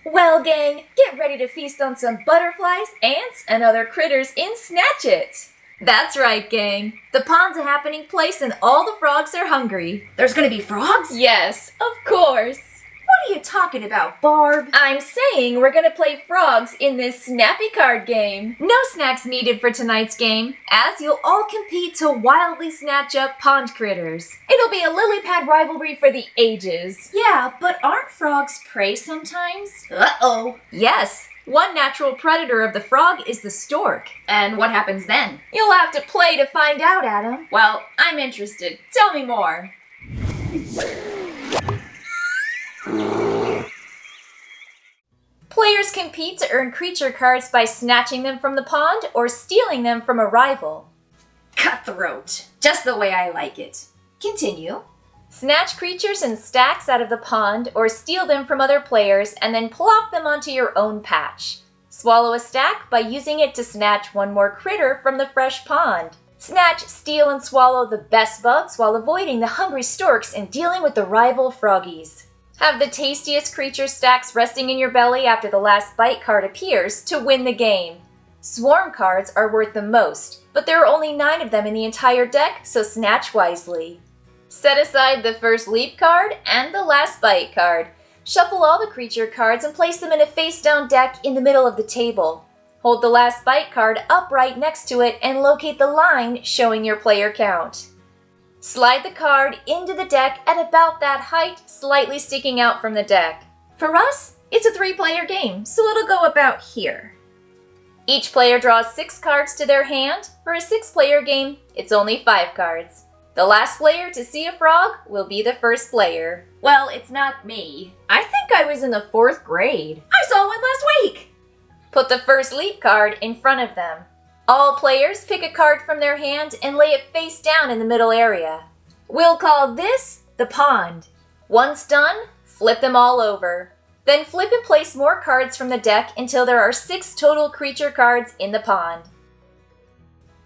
Well, gang, get ready to feast on some butterflies, ants, and other critters in Snatch It! That's right, gang. The pond's a happening place and all the frogs are hungry. There's gonna be frogs? Yes, of course. What are you talking about, Barb? I'm saying we're gonna play frogs in this snappy card game. No snacks needed for tonight's game, as you'll all compete to wildly snatch up pond critters. It'll be a lily pad rivalry for the ages. Yeah, but aren't frogs prey sometimes? Uh-oh. Yes, one natural predator of the frog is the stork. And what happens then? You'll have to play to find out, Adam. Well, I'm interested. Tell me more. Players compete to earn creature cards by snatching them from the pond or stealing them from a rival. Cutthroat. Just the way I like it. Continue. Snatch creatures in stacks out of the pond or steal them from other players and then plop them onto your own patch. Swallow a stack by using it to snatch one more critter from the fresh pond. Snatch, steal, and swallow the best bugs while avoiding the hungry storks and dealing with the rival froggies. Have the tastiest creature stacks resting in your belly after the last bite card appears to win the game. Swarm cards are worth the most, but there are only 9 of them in the entire deck, so snatch wisely. Set aside the first leap card and the last bite card. Shuffle all the creature cards and place them in a face-down deck in the middle of the table. Hold the last bite card upright next to it and locate the line showing your player count. Slide the card into the deck at about that height, slightly sticking out from the deck. For us, it's a 3-player game, so it'll go about here. Each player draws 6 cards to their hand. For a 6-player game, it's only 5 cards. The last player to see a frog will be the first player. Well, it's not me. I think I was in the 4th grade. I saw one last week! Put the first leap card in front of them. All players pick a card from their hand and lay it face down in the middle area. We'll call this the pond. Once done, flip them all over. Then flip and place more cards from the deck until there are 6 total creature cards in the pond.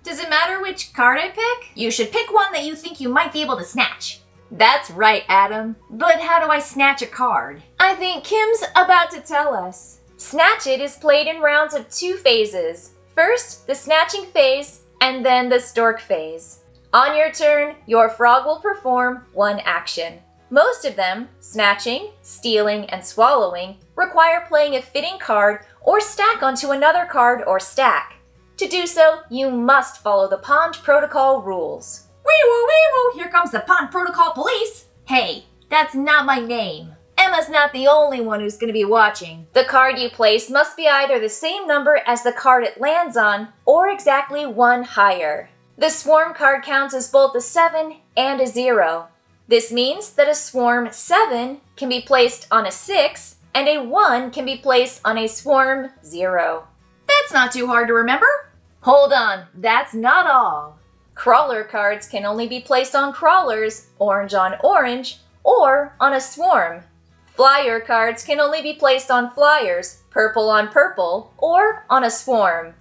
Does it matter which card I pick? You should pick one that you think you might be able to snatch. That's right, Adam. But how do I snatch a card? I think Kim's about to tell us. Snatch It is played in rounds of 2 phases. First, the snatching phase, and then the stork phase. On your turn, your frog will perform 1 action. Most of them, snatching, stealing, and swallowing, require playing a fitting card or stack onto another card or stack. To do so, you must follow the pond protocol rules. Wee-woo, wee-woo, here comes the pond protocol police. Hey, that's not my name. Emma's not the only one who's going to be watching. The card you place must be either the same number as the card it lands on, or exactly 1 higher. The swarm card counts as both a 7 and a 0. This means that a swarm 7 can be placed on a 6, and a 1 can be placed on a swarm 0. That's not too hard to remember. Hold on, that's not all. Crawler cards can only be placed on crawlers, orange on orange, or on a swarm. Flyer cards can only be placed on flyers, purple on purple, or on a swarm.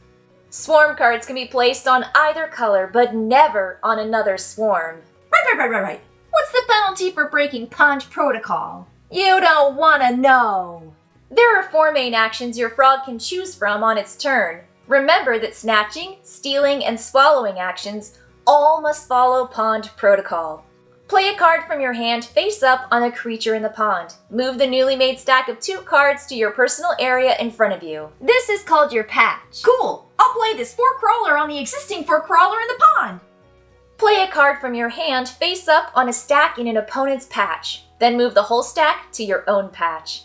Swarm cards can be placed on either color, but never on another swarm. Right. What's the penalty for breaking pond protocol? You don't want to know. There are 4 main actions your frog can choose from on its turn. Remember that snatching, stealing, and swallowing actions all must follow pond protocol. Play a card from your hand face up on a creature in the pond. Move the newly made stack of 2 cards to your personal area in front of you. This is called your patch. Cool! I'll play this 4 crawler on the existing 4 crawler in the pond. Play a card from your hand face up on a stack in an opponent's patch. Then move the whole stack to your own patch.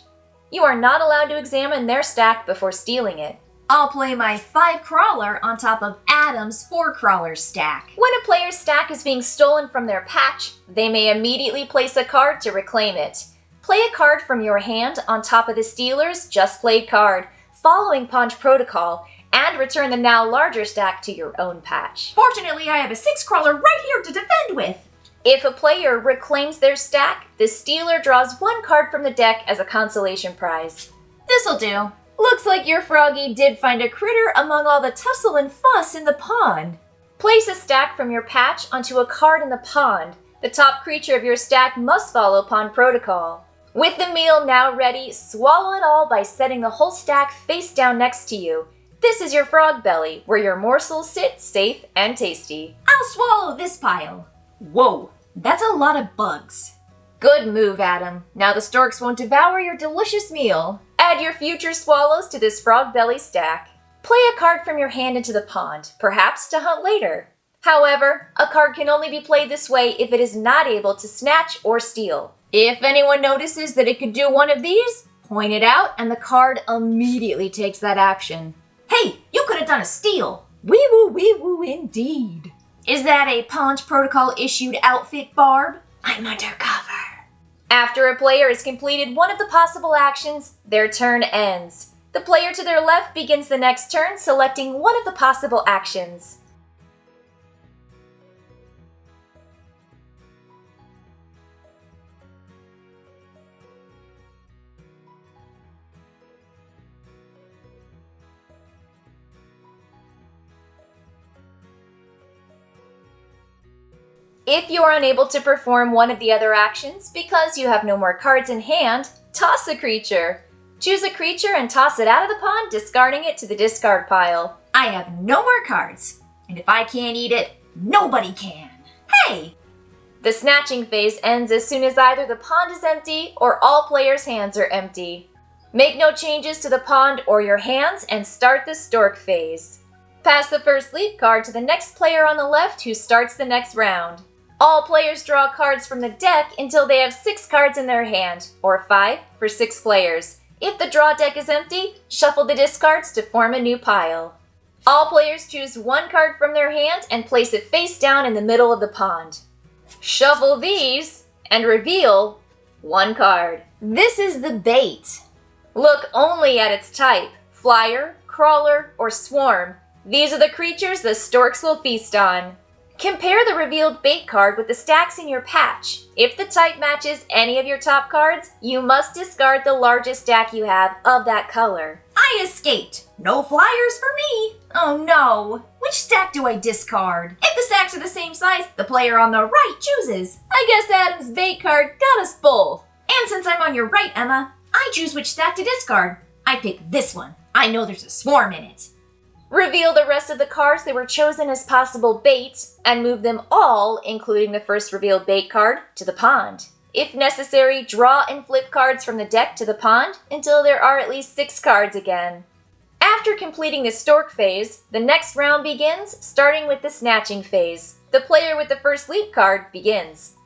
You are not allowed to examine their stack before stealing it. I'll play my 5 crawler on top of Adam's 4 crawler stack. When a player's stack is being stolen from their patch, they may immediately place a card to reclaim it. Play a card from your hand on top of the stealer's just played card, following pond protocol, and return the now larger stack to your own patch. Fortunately, I have a 6 crawler right here to defend with. If a player reclaims their stack, the stealer draws 1 card from the deck as a consolation prize. This'll do. Looks like your froggy did find a critter among all the tussle and fuss in the pond. Place a stack from your patch onto a card in the pond. The top creature of your stack must follow pond protocol. With the meal now ready, swallow it all by setting the whole stack face down next to you. This is your frog belly, where your morsels sit safe and tasty. I'll swallow this pile. Whoa, that's a lot of bugs. Good move, Adam. Now the storks won't devour your delicious meal. Add your future swallows to this frog belly stack. Play a card from your hand into the pond, perhaps to hunt later. However, a card can only be played this way if it is not able to snatch or steal. If anyone notices that it could do one of these, point it out and the card immediately takes that action. Hey, you could have done a steal. Wee woo indeed. Is that a Pond Protocol issued outfit, Barb? I'm undercover. After a player has completed one of the possible actions, their turn ends. The player to their left begins the next turn selecting one of the possible actions. If you are unable to perform one of the other actions because you have no more cards in hand, toss a creature. Choose a creature and toss it out of the pond, discarding it to the discard pile. I have no more cards, and if I can't eat it, nobody can. Hey! The snatching phase ends as soon as either the pond is empty or all players' hands are empty. Make no changes to the pond or your hands and start the stork phase. Pass the first leap card to the next player on the left who starts the next round. All players draw cards from the deck until they have 6 cards in their hand, or 5 for 6 players. If the draw deck is empty, shuffle the discards to form a new pile. All players choose 1 card from their hand and place it face down in the middle of the pond. Shuffle these and reveal 1 card. This is the bait. Look only at its type, flyer, crawler, or swarm. These are the creatures the storks will feast on. Compare the revealed bait card with the stacks in your patch. If the type matches any of your top cards, you must discard the largest stack you have of that color. I escaped. No flyers for me. Oh no. Which stack do I discard? If the stacks are the same size, the player on the right chooses. I guess Adam's bait card got us both. And since I'm on your right, Emma, I choose which stack to discard. I pick this one. I know there's a swarm in it. Reveal the rest of the cards that were chosen as possible bait, and move them all, including the first revealed bait card, to the pond. If necessary, draw and flip cards from the deck to the pond until there are at least 6 cards again. After completing the stork phase, the next round begins, starting with the snatching phase. The player with the first leap card begins.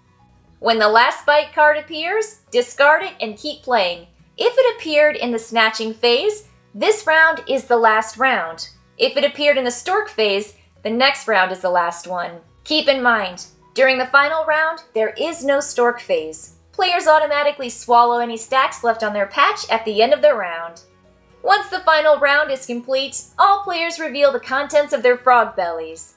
When the last bite card appears, discard it and keep playing. If it appeared in the snatching phase, this round is the last round. If it appeared in the stork phase, the next round is the last one. Keep in mind, during the final round, there is no stork phase. Players automatically swallow any stacks left on their patch at the end of the round. Once the final round is complete, all players reveal the contents of their frog bellies.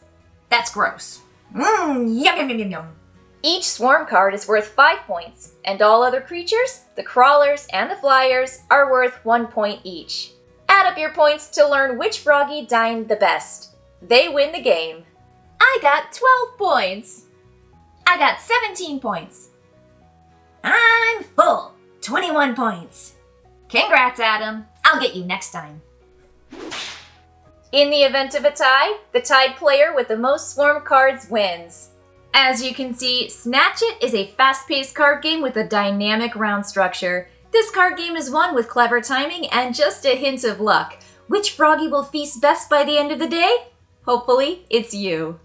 That's gross. Yum yum yum yum. Each swarm card is worth 5 points, and all other creatures, the crawlers and the flyers, are worth 1 point each. Add up your points to learn which froggy dined the best. They win the game. I got 12 points. I got 17 points. I'm full. 21 points. Congrats, Adam. I'll get you next time. In the event of a tie, the tied player with the most swarm cards wins. As you can see, Snatch It is a fast-paced card game with a dynamic round structure. This card game is won with clever timing and just a hint of luck. Which froggy will feast best by the end of the day? Hopefully, it's you.